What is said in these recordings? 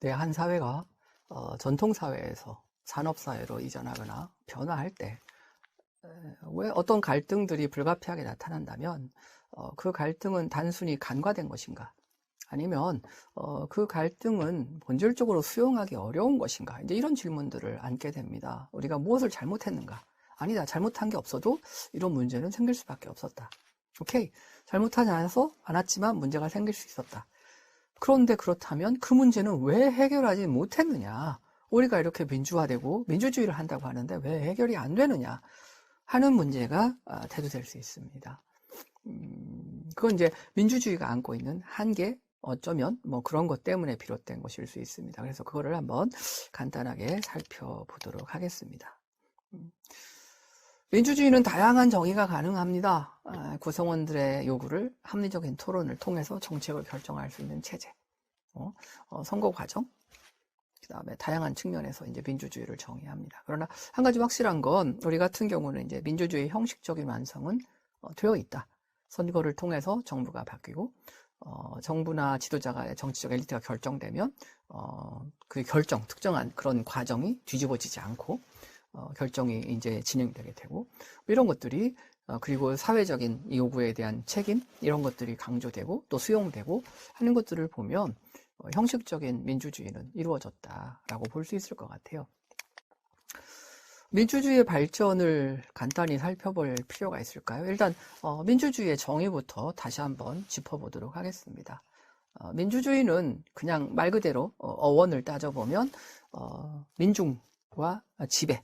네, 한 사회가 전통사회에서 산업사회로 이전하거나 변화할 때 왜 어떤 갈등들이 불가피하게 나타난다면 그 갈등은 단순히 간과된 것인가? 아니면 그 갈등은 본질적으로 수용하기 어려운 것인가? 이제 이런 질문들을 안게 됩니다. 우리가 무엇을 잘못했는가? 아니다, 잘못한 게 없어도 이런 문제는 생길 수밖에 없었다. 오케이, 잘못하지 않았지만 문제가 생길 수 있었다. 그런데 그렇다면 그 문제는 왜 해결하지 못했느냐? 우리가 이렇게 민주화되고 민주주의를 한다고 하는데 왜 해결이 안 되느냐 하는 문제가 대두될 수 있습니다. 그건 이제 민주주의가 안고 있는 한계, 어쩌면 뭐 그런 것 때문에 비롯된 것일 수 있습니다. 그래서 그거를 한번 간단하게 살펴보도록 하겠습니다. 민주주의는 다양한 정의가 가능합니다. 구성원들의 요구를 합리적인 토론을 통해서 정책을 결정할 수 있는 체제, 선거 과정, 그 다음에 다양한 측면에서 이제 민주주의를 정의합니다. 그러나 한 가지 확실한 건 우리 같은 경우는 이제 민주주의 형식적인 완성은 되어 있다. 선거를 통해서 정부가 바뀌고 정부나 지도자가 정치적 엘리트가 결정되면 그 특정한 그런 과정이 뒤집어지지 않고 결정이 이제 진행되게 되고 이런 것들이 그리고 사회적인 요구에 대한 책임 이런 것들이 강조되고 또 수용되고 하는 것들을 보면 형식적인 민주주의는 이루어졌다라고 볼 수 있을 것 같아요. 민주주의의 발전을 간단히 살펴볼 필요가 있을까요? 일단 민주주의의 정의부터 다시 한번 짚어보도록 하겠습니다. 민주주의는 그냥 말 그대로 어원을 따져보면 민중과 지배,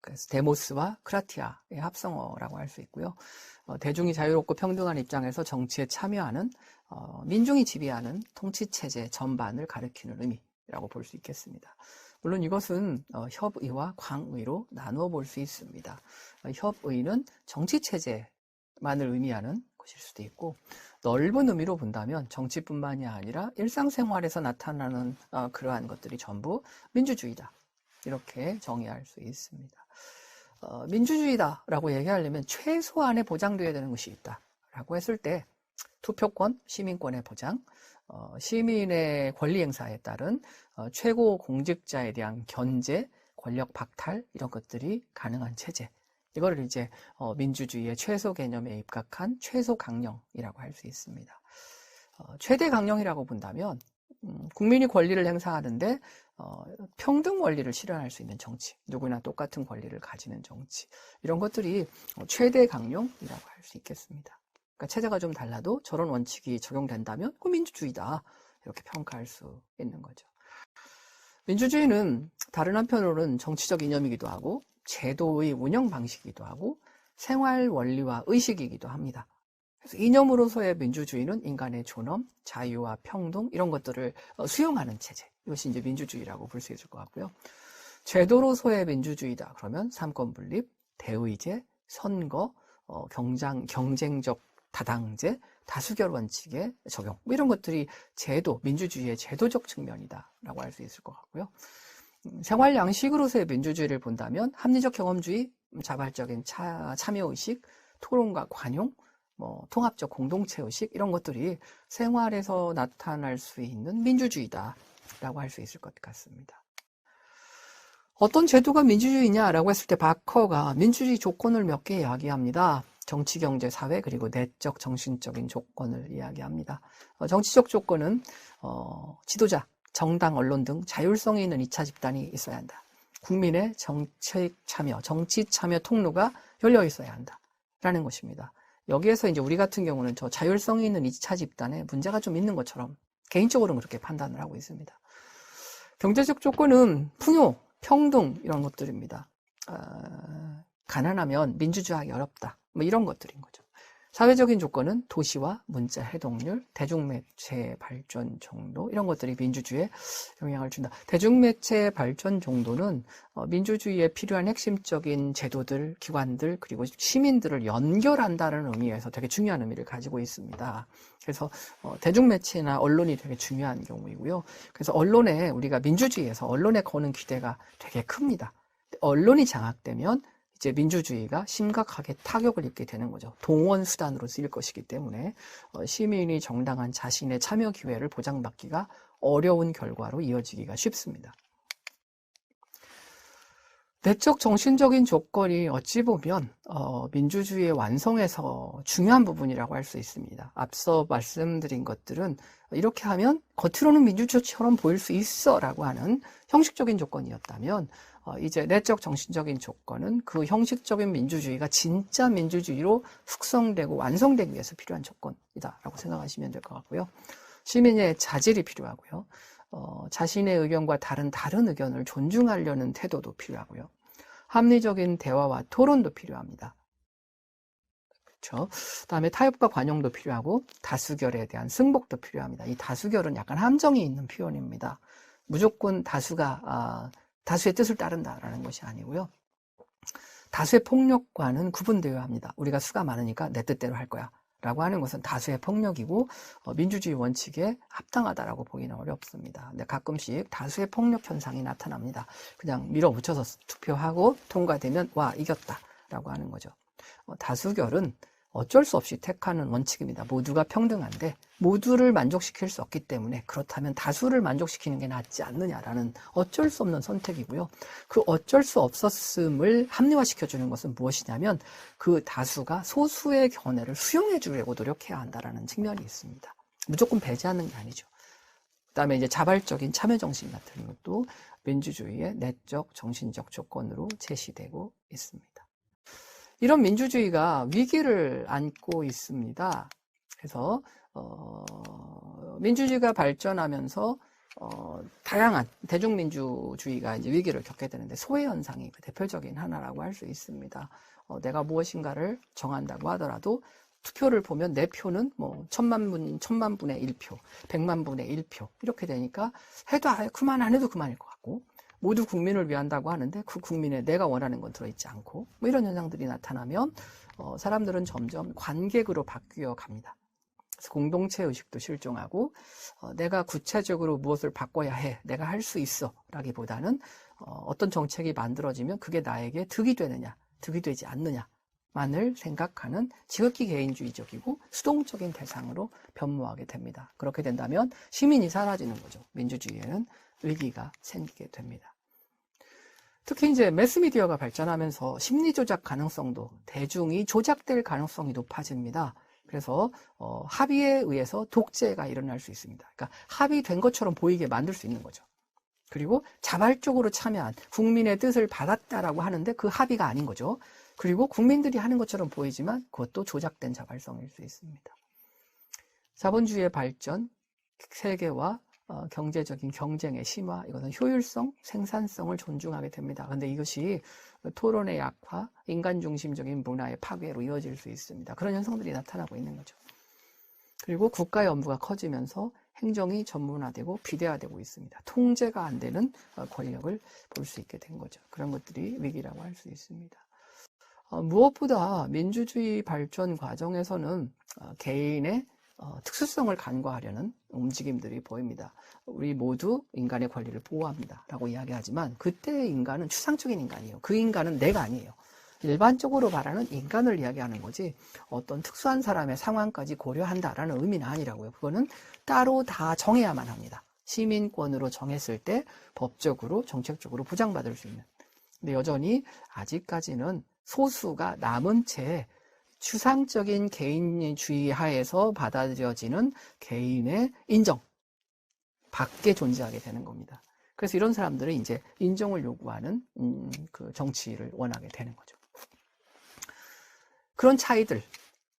그래서 데모스와 크라티아의 합성어라고 할 수 있고요. 대중이 자유롭고 평등한 입장에서 정치에 참여하는 민중이 지배하는 통치체제 전반을 가리키는 의미라고 볼 수 있겠습니다. 물론 이것은 협의와 광의로 나누어 볼 수 있습니다. 협의는 정치체제만을 의미하는 것일 수도 있고 넓은 의미로 본다면 정치뿐만이 아니라 일상생활에서 나타나는 그러한 것들이 전부 민주주의다. 이렇게 정의할 수 있습니다. 민주주의다라고 얘기하려면 최소한의 보장되어야 되는 것이 있다라고 했을 때 투표권, 시민권의 보장, 시민의 권리 행사에 따른 최고 공직자에 대한 견제, 권력 박탈 이런 것들이 가능한 체제. 이거를 이제 민주주의의 최소 개념에 입각한 최소 강령이라고 할 수 있습니다. 최대 강령이라고 본다면 국민이 권리를 행사하는데 평등 원리를 실현할 수 있는 정치, 누구나 똑같은 권리를 가지는 정치 이런 것들이 최대 강령이라고 할 수 있겠습니다. 그러니까 체제가 좀 달라도 저런 원칙이 적용된다면 그 민주주의다 이렇게 평가할 수 있는 거죠. 민주주의는 다른 한편으로는 정치적 이념이기도 하고 제도의 운영 방식이기도 하고 생활 원리와 의식이기도 합니다. 그래서 이념으로서의 민주주의는 인간의 존엄, 자유와 평등 이런 것들을 수용하는 체제. 이것이 이제 민주주의라고 볼 수 있을 것 같고요. 제도로서의 민주주의다. 그러면 삼권 분립, 대의제, 선거, 경쟁적 다당제, 다수결 원칙의 적용. 이런 것들이 민주주의의 제도적 측면이다라고 할 수 있을 것 같고요. 생활 양식으로서의 민주주의를 본다면 합리적 경험주의, 자발적인 참여의식, 토론과 관용, 통합적 공동체의식 이런 것들이 생활에서 나타날 수 있는 민주주의다라고 할 수 있을 것 같습니다. 어떤 제도가 민주주의냐라고 했을 때 바커가 민주주의 조건을 몇 개 이야기합니다. 정치, 경제, 사회 그리고 내적, 정신적인 조건을 이야기합니다. 정치적 조건은 지도자, 정당, 언론 등 자율성이 있는 2차 집단이 있어야 한다. 국민의 정치 참여 통로가 열려 있어야 한다라는 것입니다. 여기에서 이제 우리 같은 경우는 저 자율성이 있는 2차 집단에 문제가 좀 있는 것처럼 개인적으로는 그렇게 판단을 하고 있습니다. 경제적 조건은 풍요, 평등 이런 것들입니다. 가난하면 민주주의하기 어렵다. 이런 것들인 거죠. 사회적인 조건은 도시와 문자 해독률, 대중매체 발전 정도 이런 것들이 민주주의에 영향을 준다. 대중매체 발전 정도는 민주주의에 필요한 핵심적인 제도들, 기관들 그리고 시민들을 연결한다는 의미에서 되게 중요한 의미를 가지고 있습니다. 그래서 대중매체나 언론이 되게 중요한 경우이고요. 그래서 우리가 민주주의에서 언론에 거는 기대가 되게 큽니다. 언론이 장악되면 이제 민주주의가 심각하게 타격을 입게 되는 거죠. 동원 수단으로 쓰일 것이기 때문에 시민이 정당한 자신의 참여 기회를 보장받기가 어려운 결과로 이어지기가 쉽습니다. 내적 정신적인 조건이 어찌 보면 민주주의의 완성에서 중요한 부분이라고 할 수 있습니다. 앞서 말씀드린 것들은 이렇게 하면 겉으로는 민주주의처럼 보일 수 있어 라고 하는 형식적인 조건이었다면 이제 내적 정신적인 조건은 그 형식적인 민주주의가 진짜 민주주의로 숙성되고 완성되기 위해서 필요한 조건이다 라고 생각하시면 될 것 같고요. 시민의 자질이 필요하고요. 자신의 의견과 다른 의견을 존중하려는 태도도 필요하고요. 합리적인 대화와 토론도 필요합니다. 그렇죠? 그다음에 타협과 관용도 필요하고 다수결에 대한 승복도 필요합니다. 이 다수결은 약간 함정이 있는 표현입니다. 무조건 다수의 뜻을 따른다라는 것이 아니고요. 다수의 폭력과는 구분되어야 합니다. 우리가 수가 많으니까 내 뜻대로 할 거야 라고 하는 것은 다수의 폭력이고 민주주의 원칙에 합당하다라고 보기는 어렵습니다. 근데 가끔씩 다수의 폭력 현상이 나타납니다. 그냥 밀어붙여서 투표하고 통과되면 와 이겼다 라고 하는 거죠. 다수결은 어쩔 수 없이 택하는 원칙입니다. 모두가 평등한데 모두를 만족시킬 수 없기 때문에 그렇다면 다수를 만족시키는 게 낫지 않느냐라는 어쩔 수 없는 선택이고요. 그 어쩔 수 없었음을 합리화시켜주는 것은 무엇이냐면 그 다수가 소수의 견해를 수용해 주려고 노력해야 한다는 측면이 있습니다. 무조건 배제하는 게 아니죠. 그 다음에 이제 자발적인 참여정신 같은 것도 민주주의의 내적 정신적 조건으로 제시되고 있습니다. 이런 민주주의가 위기를 안고 있습니다. 그래서 민주주의가 발전하면서 다양한 대중민주주의가 이제 위기를 겪게 되는데 소외 현상이 그 대표적인 하나라고 할 수 있습니다. 내가 무엇인가를 정한다고 하더라도 투표를 보면 내 표는 뭐 1000만 분의 1표, 100만 분의 1표 이렇게 되니까 해도 그만 안 해도 그만일 것 같고 모두 국민을 위한다고 하는데 그 국민에 내가 원하는 건 들어있지 않고 뭐 이런 현상들이 나타나면 사람들은 점점 관객으로 바뀌어 갑니다. 그래서 공동체 의식도 실종하고 내가 구체적으로 무엇을 바꿔야 해, 내가 할 수 있어 라기보다는 어떤 정책이 만들어지면 그게 나에게 득이 되느냐, 득이 되지 않느냐만을 생각하는 지극히 개인주의적이고 수동적인 대상으로 변모하게 됩니다. 그렇게 된다면 시민이 사라지는 거죠. 민주주의에는 위기가 생기게 됩니다. 특히 이제 매스미디어가 발전하면서 심리조작 가능성도 대중이 조작될 가능성이 높아집니다. 그래서 합의에 의해서 독재가 일어날 수 있습니다. 그러니까 합의된 것처럼 보이게 만들 수 있는 거죠. 그리고 자발적으로 참여한 국민의 뜻을 받았다라고 하는데 그 합의가 아닌 거죠. 그리고 국민들이 하는 것처럼 보이지만 그것도 조작된 자발성일 수 있습니다. 자본주의의 발전, 세계와 경제적인 경쟁의 심화, 이것은 효율성, 생산성을 존중하게 됩니다. 그런데 이것이 토론의 약화, 인간 중심적인 문화의 파괴로 이어질 수 있습니다. 그런 현상들이 나타나고 있는 거죠. 그리고 국가의 업무가 커지면서 행정이 전문화되고 비대화되고 있습니다. 통제가 안 되는 권력을 볼 수 있게 된 거죠. 그런 것들이 위기라고 할 수 있습니다. 무엇보다 민주주의 발전 과정에서는 개인의 특수성을 간과하려는 움직임들이 보입니다. 우리 모두 인간의 권리를 보호합니다 라고 이야기하지만 그때의 인간은 추상적인 인간이에요. 그 인간은 내가 아니에요. 일반적으로 말하는 인간을 이야기하는 거지 어떤 특수한 사람의 상황까지 고려한다라는 의미는 아니라고요. 그거는 따로 다 정해야만 합니다. 시민권으로 정했을 때 법적으로 정책적으로 보장받을 수 있는. 근데 여전히 아직까지는 소수가 남은 채 추상적인 개인주의 하에서 받아들여지는 개인의 인정 밖에 존재하게 되는 겁니다. 그래서 이런 사람들은 이제 인정을 요구하는 그 정치를 원하게 되는 거죠. 그런 차이들,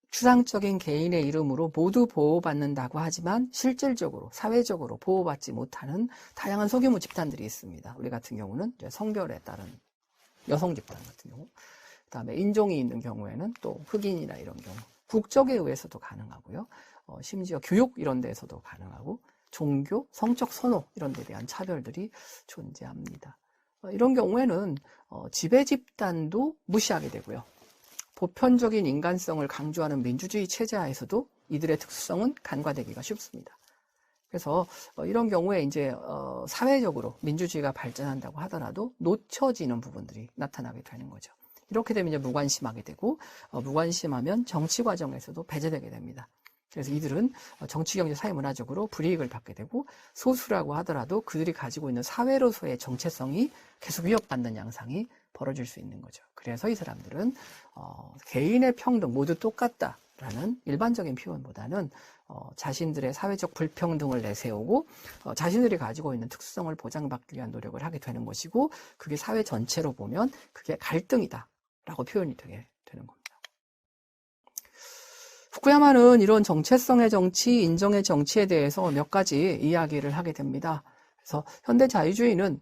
추상적인 개인의 이름으로 모두 보호받는다고 하지만 실질적으로 사회적으로 보호받지 못하는 다양한 소규모 집단들이 있습니다. 우리 같은 경우는 이제 성별에 따른 여성 집단 같은 경우, 그다음에 인종이 있는 경우에는 또 흑인이나 이런 경우, 국적에 의해서도 가능하고요. 심지어 교육 이런 데에서도 가능하고 종교, 성적 선호 이런 데 대한 차별들이 존재합니다. 이런 경우에는 지배 집단도 무시하게 되고요. 보편적인 인간성을 강조하는 민주주의 체제 하에서도 이들의 특수성은 간과되기가 쉽습니다. 그래서 이런 경우에 이제 사회적으로 민주주의가 발전한다고 하더라도 놓쳐지는 부분들이 나타나게 되는 거죠. 이렇게 되면 이제 무관심하게 되고 무관심하면 정치 과정에서도 배제되게 됩니다. 그래서 이들은 정치, 경제, 사회, 문화적으로 불이익을 받게 되고 소수라고 하더라도 그들이 가지고 있는 사회로서의 정체성이 계속 위협받는 양상이 벌어질 수 있는 거죠. 그래서 이 사람들은 개인의 평등 모두 똑같다라는 일반적인 표현보다는 자신들의 사회적 불평등을 내세우고 자신들이 가지고 있는 특수성을 보장받기 위한 노력을 하게 되는 것이고 그게 사회 전체로 보면 그게 갈등이다 라고 표현이 되게 되는 겁니다. 후쿠야마는 이런 정체성의 정치, 인정의 정치에 대해서 몇 가지 이야기를 하게 됩니다. 그래서 현대 자유주의는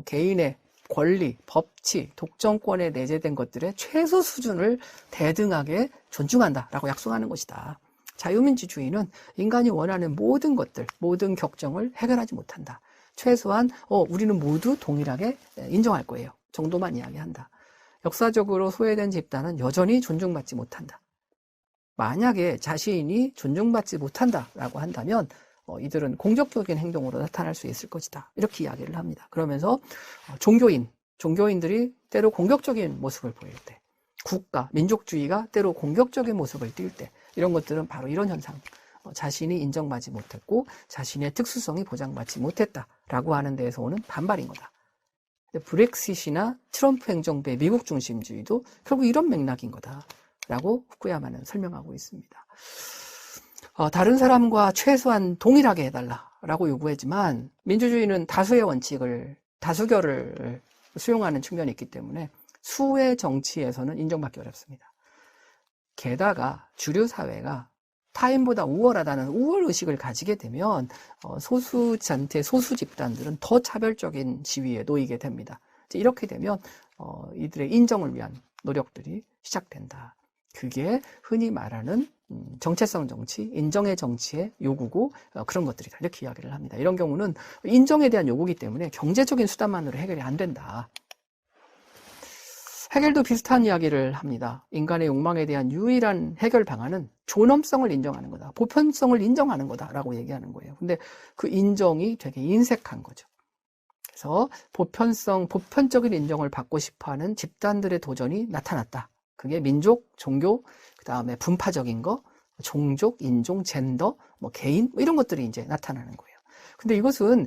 개인의 권리, 법치, 독점권에 내재된 것들의 최소 수준을 대등하게 존중한다라고 약속하는 것이다. 자유민주주의는 인간이 원하는 모든 것들, 모든 격정을 해결하지 못한다. 최소한 우리는 모두 동일하게 인정할 거예요. 정도만 이야기한다. 역사적으로 소외된 집단은 여전히 존중받지 못한다. 만약에 자신이 존중받지 못한다라고 한다면 이들은 공격적인 행동으로 나타날 수 있을 것이다. 이렇게 이야기를 합니다. 그러면서 종교인들이 때로 공격적인 모습을 보일 때, 국가, 민족주의가 때로 공격적인 모습을 띌 때, 이런 것들은 바로 이런 현상, 자신이 인정받지 못했고 자신의 특수성이 보장받지 못했다라고 하는 데에서 오는 반발인 거다. 브렉시트이나 트럼프 행정부의 미국 중심주의도 결국 이런 맥락인 거다라고 후쿠야마는 설명하고 있습니다. 다른 사람과 최소한 동일하게 해달라라고 요구했지만 민주주의는 다수의 원칙을, 다수결을 수용하는 측면이 있기 때문에 수의 정치에서는 인정받기 어렵습니다. 게다가 주류 사회가 타인보다 우월하다는 우월의식을 가지게 되면 소수 집단들은 더 차별적인 지위에 놓이게 됩니다. 이렇게 되면 이들의 인정을 위한 노력들이 시작된다. 그게 흔히 말하는 정체성 정치, 인정의 정치의 요구고 그런 것들이다. 이렇게 이야기를 합니다. 이런 경우는 인정에 대한 요구이기 때문에 경제적인 수단만으로 해결이 안 된다. 헤겔도 비슷한 이야기를 합니다. 인간의 욕망에 대한 유일한 해결 방안은 존엄성을 인정하는 거다. 보편성을 인정하는 거다라고 얘기하는 거예요. 근데 그 인정이 되게 인색한 거죠. 그래서 보편적인 인정을 받고 싶어하는 집단들의 도전이 나타났다. 그게 민족, 종교, 그 다음에 분파적인 거, 종족, 인종, 젠더, 개인 이런 것들이 이제 나타나는 거예요. 근데 이것은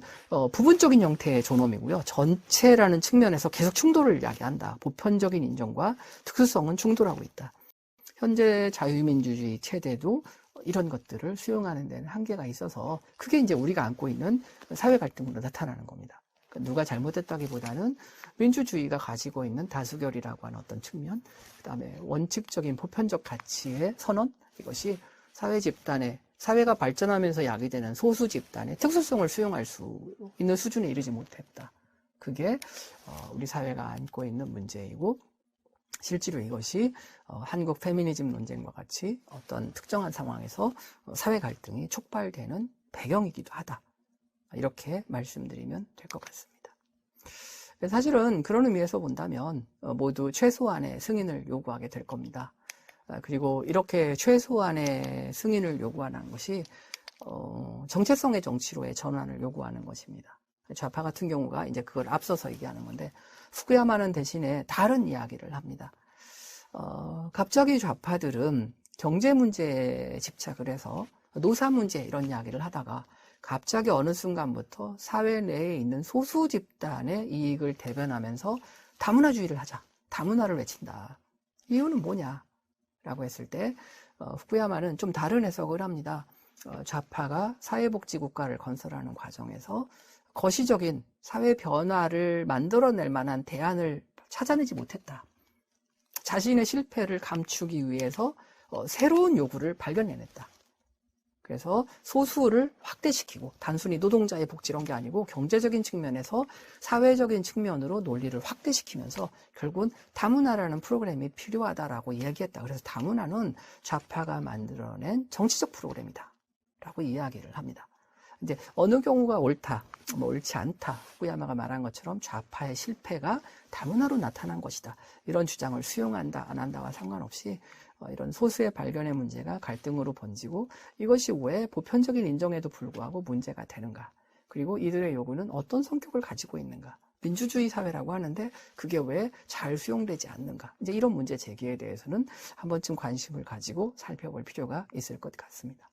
부분적인 형태의 존엄이고요. 전체라는 측면에서 계속 충돌을 이야기한다. 보편적인 인정과 특수성은 충돌하고 있다. 현재 자유민주주의 체제도 이런 것들을 수용하는 데는 한계가 있어서 그게 이제 우리가 안고 있는 사회 갈등으로 나타나는 겁니다. 그러니까 누가 잘못했다기보다는 민주주의가 가지고 있는 다수결이라고 하는 어떤 측면, 그 다음에 원칙적인 보편적 가치의 선언, 이것이 사회가 발전하면서 야기되는 소수 집단의 특수성을 수용할 수 있는 수준에 이르지 못했다. 그게 우리 사회가 안고 있는 문제이고 실제로 이것이 한국 페미니즘 논쟁과 같이 어떤 특정한 상황에서 사회 갈등이 촉발되는 배경이기도 하다. 이렇게 말씀드리면 될 것 같습니다. 사실은 그런 의미에서 본다면 모두 최소한의 승인을 요구하게 될 겁니다. 그리고 이렇게 최소한의 승인을 요구하는 것이 정체성의 정치로의 전환을 요구하는 것입니다. 좌파 같은 경우가 이제 그걸 앞서서 얘기하는 건데 후쿠야마는 대신에 다른 이야기를 합니다. 갑자기 좌파들은 경제 문제에 집착을 해서 노사 문제 이런 이야기를 하다가 갑자기 어느 순간부터 사회 내에 있는 소수 집단의 이익을 대변하면서 다문화주의를 하자, 다문화를 외친다. 이유는 뭐냐? 라고 했을 때 후쿠야마는 좀 다른 해석을 합니다. 좌파가 사회복지국가를 건설하는 과정에서 거시적인 사회 변화를 만들어낼 만한 대안을 찾아내지 못했다. 자신의 실패를 감추기 위해서 새로운 요구를 발견해냈다. 그래서 소수를 확대시키고 단순히 노동자의 복지 이런 게 아니고 경제적인 측면에서 사회적인 측면으로 논리를 확대시키면서 결국은 다문화라는 프로그램이 필요하다라고 이야기했다. 그래서 다문화는 좌파가 만들어낸 정치적 프로그램이다 라고 이야기를 합니다. 이제 어느 경우가 옳다, 뭐 옳지 않다, 후쿠야마가 말한 것처럼 좌파의 실패가 다문화로 나타난 것이다. 이런 주장을 수용한다, 안 한다와 상관없이 이런 소수의 발견의 문제가 갈등으로 번지고 이것이 왜 보편적인 인정에도 불구하고 문제가 되는가? 그리고 이들의 요구는 어떤 성격을 가지고 있는가? 민주주의 사회라고 하는데 그게 왜 잘 수용되지 않는가? 이제 이런 문제 제기에 대해서는 한 번쯤 관심을 가지고 살펴볼 필요가 있을 것 같습니다.